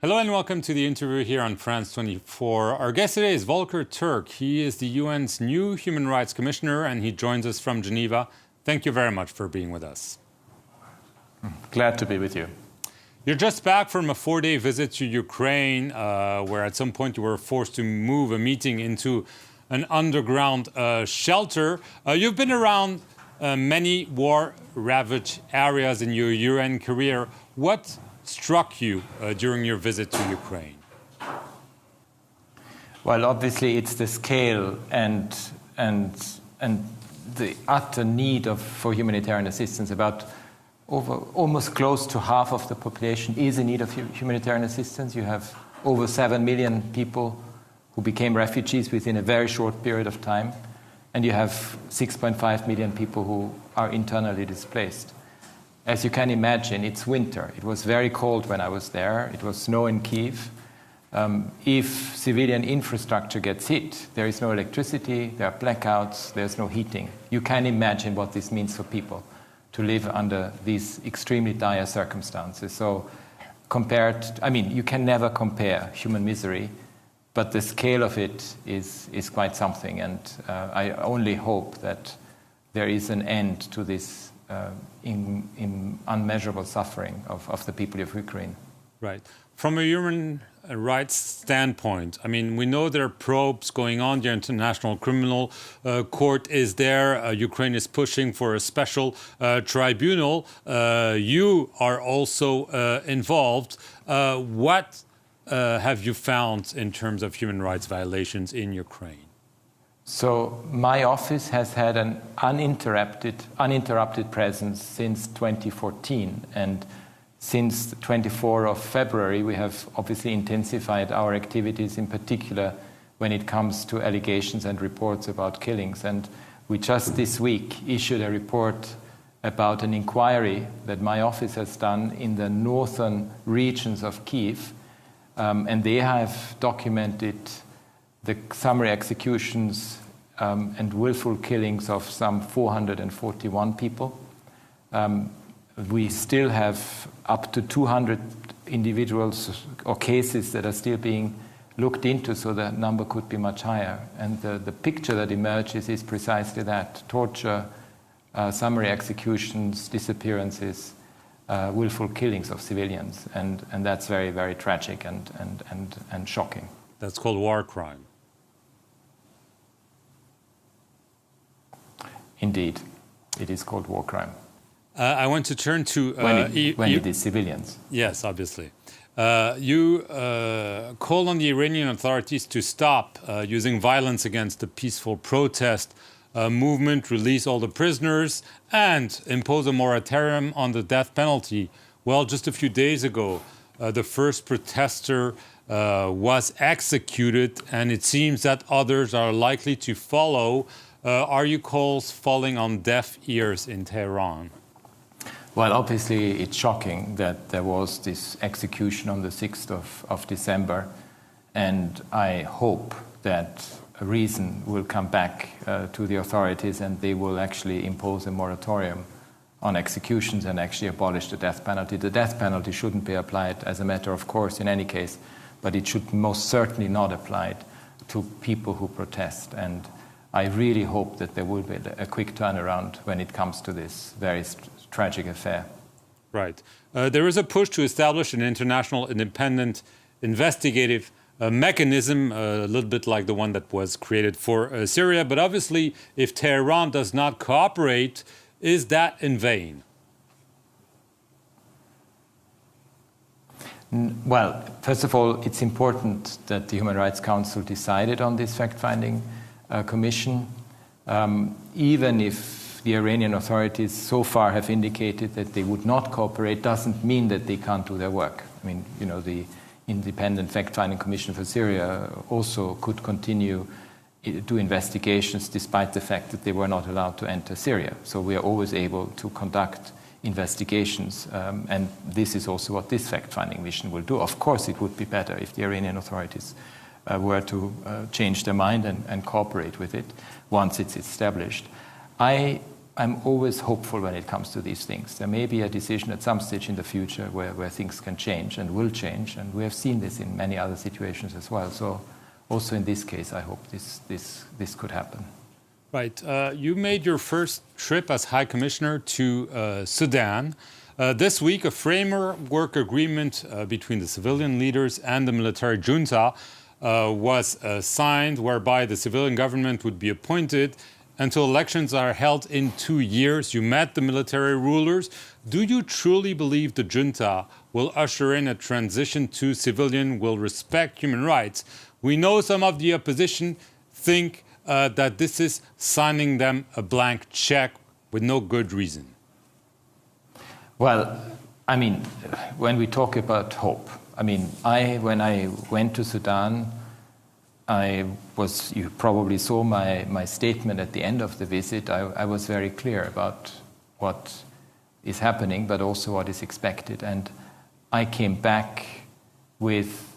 Hello and welcome to the interview here on France 24. Our guest today is Volker Türk. He is the UN's new Human Rights Commissioner and he joins us from Geneva. Thank you very much for being with us. Glad to be with you. You're just back from a 4-day visit to Ukraine, where at some point you were forced to move a meeting into an underground shelter. You've been around many war-ravaged areas in your UN career. What struck you during your visit to Ukraine? Well, obviously, it's the scale and the utter need for humanitarian assistance. Almost close to half of the population is in need of humanitarian assistance. You have over 7 million people who became refugees within a very short period of time, and you have 6.5 million people who are internally displaced. As you can imagine, it's winter. It was very cold when I was there. It was snow in Kyiv. If civilian infrastructure gets hit, there is no electricity, there are blackouts, there's no heating. You can imagine what this means for people to live under these extremely dire circumstances. So you can never compare human misery, but the scale of it is quite something. And I only hope that there is an end to this in unmeasurable suffering of the people of Ukraine. Right. From a human rights standpoint, I mean, we know there are probes going on. The International Criminal Court is there. Ukraine is pushing for a special tribunal. You are also involved. What have you found in terms of human rights violations in Ukraine? So my office has had an uninterrupted presence since 2014, and since the 24th of February, we have obviously intensified our activities, in particular when it comes to allegations and reports about killings. And we just this week issued a report about an inquiry that my office has done in the northern regions of Kyiv, and they have documented the summary executions and willful killings of some 441 people. We still have up to 200 individuals or cases that are still being looked into, so the number could be much higher. And the picture that emerges is precisely that: torture, summary executions, disappearances, willful killings of civilians. And that's very, very tragic and shocking. That's called war crime. Indeed, it is called war crime. I want to turn to... when it is civilians. Yes, obviously. You call on the Iranian authorities to stop using violence against the peaceful protest movement, release all the prisoners, and impose a moratorium on the death penalty. Well, just a few days ago, the first protester was executed, and it seems that others are likely to follow. Are your calls falling on deaf ears in Tehran? Well, obviously, it's shocking that there was this execution on the 6th of December, and I hope that reason will come back to the authorities and they will actually impose a moratorium on executions and actually abolish the death penalty. The death penalty shouldn't be applied as a matter of course in any case, but it should most certainly not apply to people who protest. And I really hope that there will be a quick turnaround when it comes to this very tragic affair. Right. There is a push to establish an international independent investigative mechanism, a little bit like the one that was created for Syria. But obviously, if Tehran does not cooperate, is that in vain? Well, first of all, it's important that the Human Rights Council decided on this fact-finding commission. Even if the Iranian authorities so far have indicated that they would not cooperate, doesn't mean that they can't do their work. I mean, you know, the Independent Fact-Finding Commission for Syria also could continue do investigations despite the fact that they were not allowed to enter Syria. So we are always able to conduct investigations, and this is also what this fact-finding mission will do. Of course, it would be better if the Iranian authorities were to change their mind and cooperate with it once it's established. I I'm always hopeful when it comes to these things. There may be a decision at some stage in the future where things can change and will change, and we have seen this in many other situations as well. So also in this case, I hope this could happen. Right. You made your first trip as High Commissioner to Sudan. This week, a framework agreement between the civilian leaders and the military junta was signed, whereby the civilian government would be appointed until elections are held in 2 years. You met the military rulers. Do you truly believe the junta will usher in a transition to civilian, will respect human rights? We know some of the opposition think that this is signing them a blank check with no good reason. Well, I mean, when we talk about hope, I mean, when I went to Sudan, you probably saw my statement at the end of the visit. I was very clear about what is happening, but also what is expected. And I came back with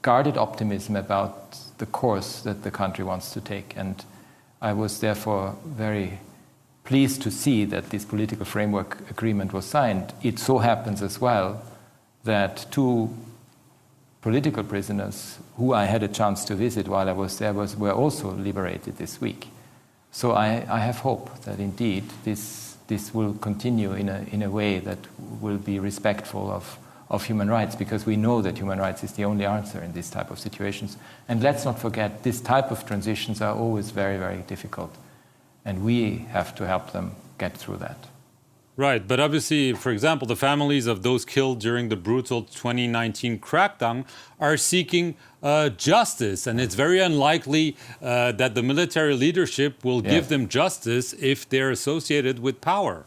guarded optimism about the course that the country wants to take. And I was therefore very pleased to see that this political framework agreement was signed. It so happens as well that 2 political prisoners who I had a chance to visit while I was there were also liberated this week. So I have hope that indeed this will continue in a way that will be respectful of human rights, because we know that human rights is the only answer in this type of situations. And let's not forget, this type of transitions are always very, very difficult. And we have to help them get through that. Right, but obviously, for example, the families of those killed during the brutal 2019 crackdown are seeking justice, and it's very unlikely that the military leadership will give them justice if they're associated with power.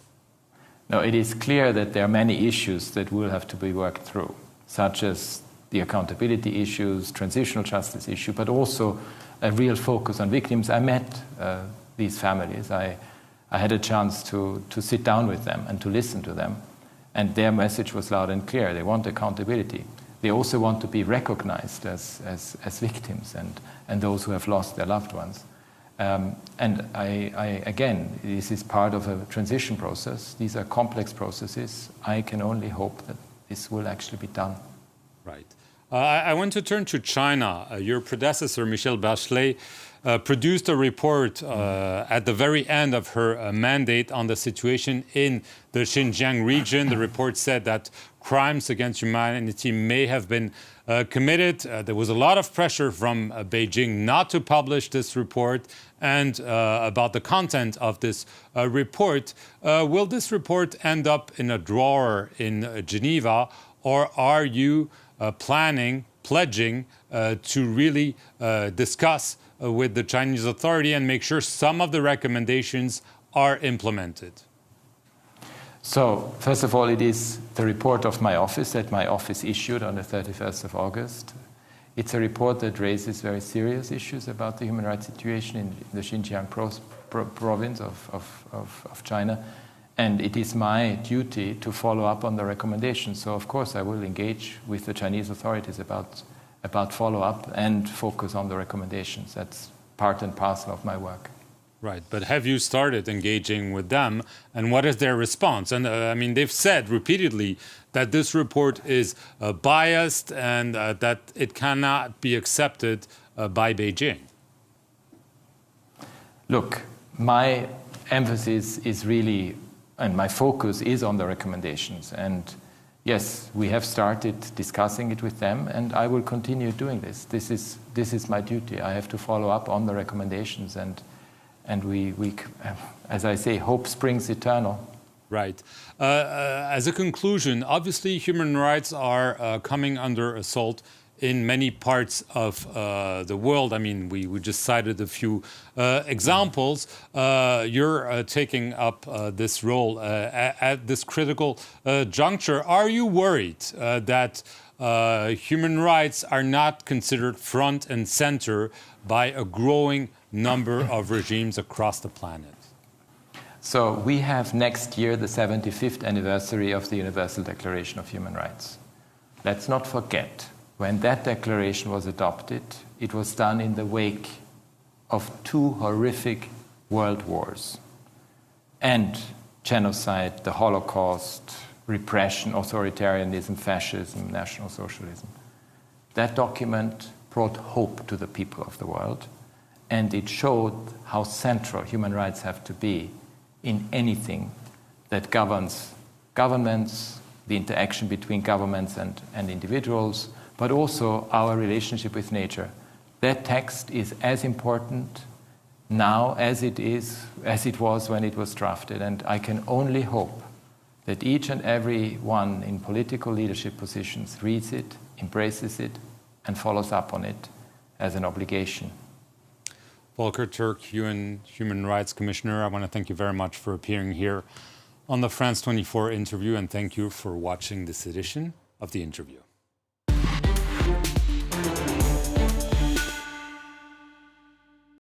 No, it is clear that there are many issues that will have to be worked through, such as the accountability issues, transitional justice issue, but also a real focus on victims. I met these families. I had a chance to sit down with them and to listen to them. And their message was loud and clear. They want accountability. They also want to be recognized as victims and those who have lost their loved ones. And again, this is part of a transition process. These are complex processes. I can only hope that this will actually be done. Right. I want to turn to China. Your predecessor, Michelle Bachelet, produced a report at the very end of her mandate on the situation in the Xinjiang region. The report said that crimes against humanity may have been committed. There was a lot of pressure from Beijing not to publish this report and about the content of this report. Will this report end up in a drawer in Geneva, or are you pledging to really discuss with the Chinese authority and make sure some of the recommendations are implemented? So, first of all, it is the report of my office that my office issued on the 31st of August. It's a report that raises very serious issues about the human rights situation in the Xinjiang province of China. And it is my duty to follow up on the recommendations. So, of course, I will engage with the Chinese authorities about follow-up and focus on the recommendations. That's part and parcel of my work. Right, but have you started engaging with them, and what is their response? And I mean, they've said repeatedly that this report is biased and that it cannot be accepted by Beijing. Look, my emphasis is really, and my focus is on the recommendations. And yes, we have started discussing it with them, and I will continue doing this. This is my duty. I have to follow up on the recommendations, and we, as I say, hope springs eternal. Right. As a conclusion, obviously human rights are coming under assault in many parts of the world. I mean, we just cited a few examples. You're taking up this role at this critical juncture. Are you worried that human rights are not considered front and center by a growing number of regimes across the planet? So we have next year the 75th anniversary of the Universal Declaration of Human Rights. Let's not forget, when that declaration was adopted, it was done in the wake of 2 horrific world wars. and genocide, the Holocaust, repression, authoritarianism, fascism, National Socialism. That document brought hope to the people of the world, and it showed how central human rights have to be in anything that governs governments, the interaction between governments and individuals, but also our relationship with nature. That text is as important now as it was when it was drafted, and I can only hope that each and every one in political leadership positions reads it, embraces it, and follows up on it as an obligation. Volker Türk, UN Human Rights Commissioner, I want to thank you very much for appearing here on the France 24 interview, and thank you for watching this edition of The Interview.